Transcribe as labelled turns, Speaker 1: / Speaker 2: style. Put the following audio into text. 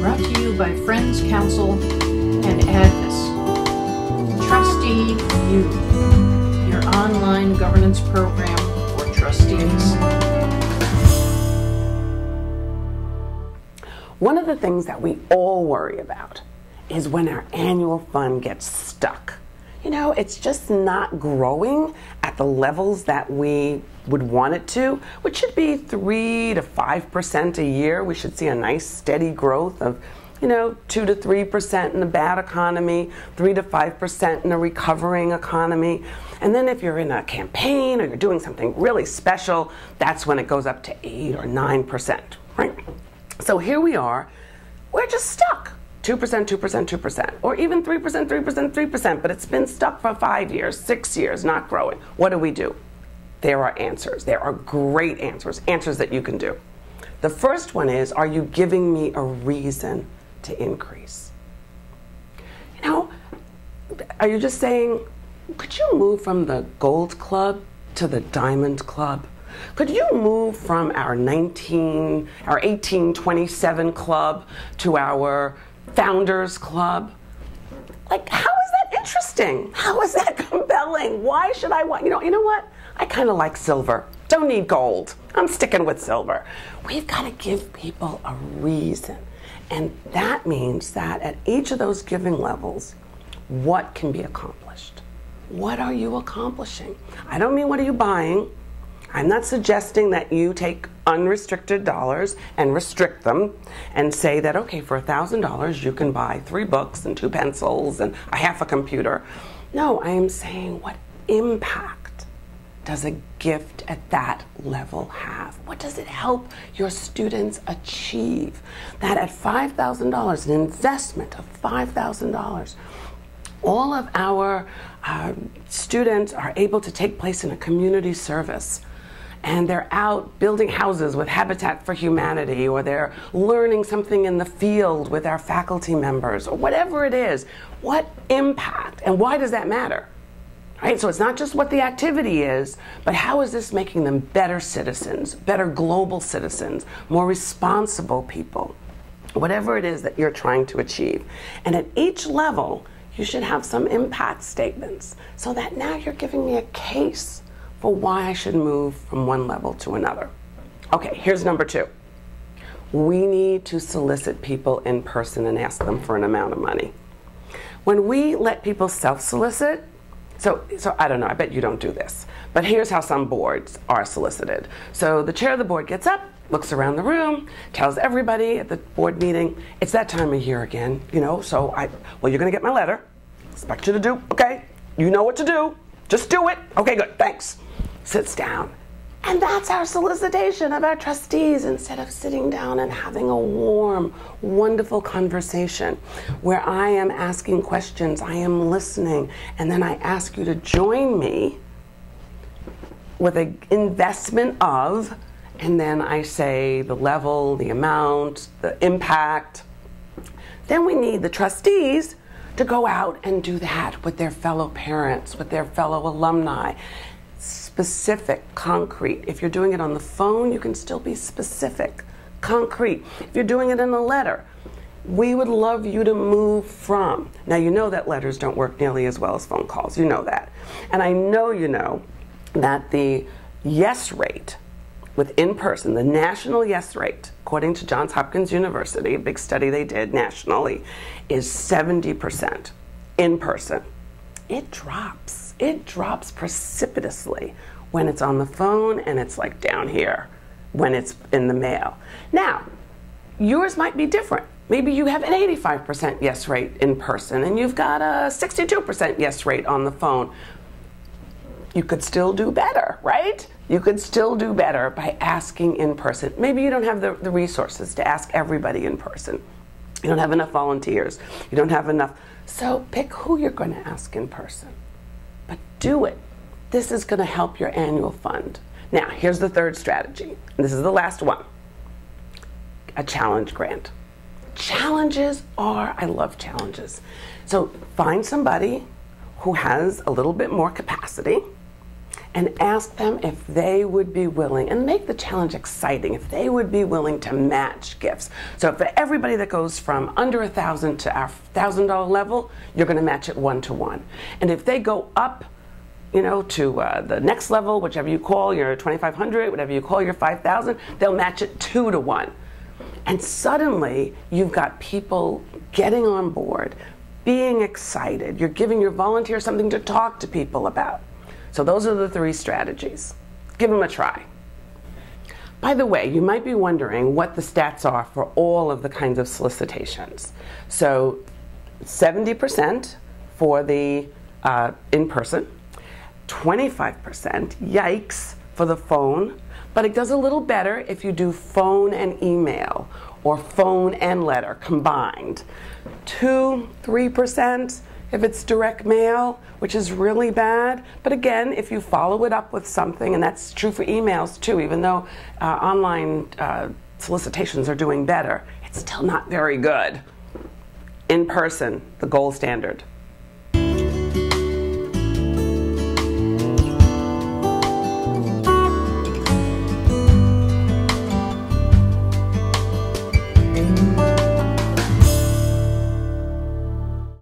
Speaker 1: Brought to you by Friends, Counsel, and Agnes. TrusteeU, your online governance program for trustees.
Speaker 2: One of the things that we all worry about is when our annual fund gets stuck. You know, it's just not growing at the levels that we would want it to, which should be 3 to 5% a year. We should see a nice steady growth of, 2 to 3% in a bad economy, 3 to 5% in a recovering economy. And then if you're in a campaign or you're doing something really special, that's when it goes up to 8 or 9%, right? So here we are, we're just stuck. 2%, 2%, 2%, or even 3%, 3%, 3%, but it's been stuck for 5 years, 6 years, not growing. What do? There are answers. There are great answers that you can do. The first one is, are you giving me a reason to increase? Are you just saying, could you move from the Gold Club to the Diamond Club? Could you move from our 1827 club to our Founders Club? Like, how is that interesting? How is that compelling? Why should I want, you know what? I kind of like silver. Don't need gold. I'm sticking with silver. We've got to give people a reason. And that means that at each of those giving levels, what can be accomplished? What are you accomplishing? I don't mean what are you buying. I'm not suggesting that you take unrestricted dollars and restrict them and say that, okay, for $1,000 you can buy 3 books and 2 pencils and a half a computer. No, I am saying, what impact does a gift at that level have? What does it help your students achieve? That at $5,000, an investment of $5,000, all of our students are able to take place in a community service. And they're out building houses with Habitat for Humanity, or they're learning something in the field with our faculty members, or whatever it is. What impact, and why does that matter? Right? So it's not just what the activity is, but how is this making them better citizens, better global citizens, more responsible people, whatever it is that you're trying to achieve. And at each level, you should have some impact statements, so that now you're giving me a case for why I should move from one level to another. Okay, here's number 2. We need to solicit people in person and ask them for an amount of money. When we let people self-solicit, so I don't know, I bet you don't do this, but here's how some boards are solicited. So the chair of the board gets up, looks around the room, tells everybody at the board meeting, it's that time of year again, so well, you're gonna get my letter, expect you to do, okay, you know what to do, just do it, okay, good, thanks. Sits down. And that's our solicitation of our trustees, instead of sitting down and having a warm, wonderful conversation where I am asking questions, I am listening, and then I ask you to join me with an investment of, and then I say the level, the amount, the impact. Then we need the trustees to go out and do that with their fellow parents, with their fellow alumni. Specific, concrete. If you're doing it on the phone, you can still be specific, concrete. If you're doing it in a letter, we would love you to move from. Now, you know that letters don't work nearly as well as phone calls. You know that. And I know you know that the yes rate with in-person, the national yes rate, according to Johns Hopkins University, a big study they did nationally, is 70% in person. It drops. It drops precipitously when it's on the phone, and it's like down here when it's in the mail. Now, yours might be different. Maybe you have an 85% yes rate in person, and you've got a 62% yes rate on the phone. You could still do better, right? You could still do better by asking in person. Maybe you don't have the resources to ask everybody in person. You don't have enough volunteers. You don't have enough. So pick who you're going to ask in person. But do it. This is going to help your annual fund. Now, here's the third strategy. This is the last one. A challenge grant. Challenges I love challenges. So find somebody who has a little bit more capacity and ask them if they would be willing, and make the challenge exciting, if they would be willing to match gifts. So for everybody that goes from under $1,000 to our $1,000 level, you're going to match it 1-to-1. And if they go up, you know, to the next level, whichever you call your 2,500, whatever you call your 5,000, they'll match it 2-to-1. And suddenly you've got people getting on board, being excited. You're giving your volunteers something to talk to people about. So those are the 3 strategies. Give them a try. By the way, you might be wondering what the stats are for all of the kinds of solicitations. So 70% for the in-person, 25%, yikes, for the phone, but it does a little better if you do phone and email, or phone and letter combined. 2-3% if it's direct mail, which is really bad. But again, if you follow it up with something, and that's true for emails too, even though online solicitations are doing better, it's still not very good. In person, the gold standard.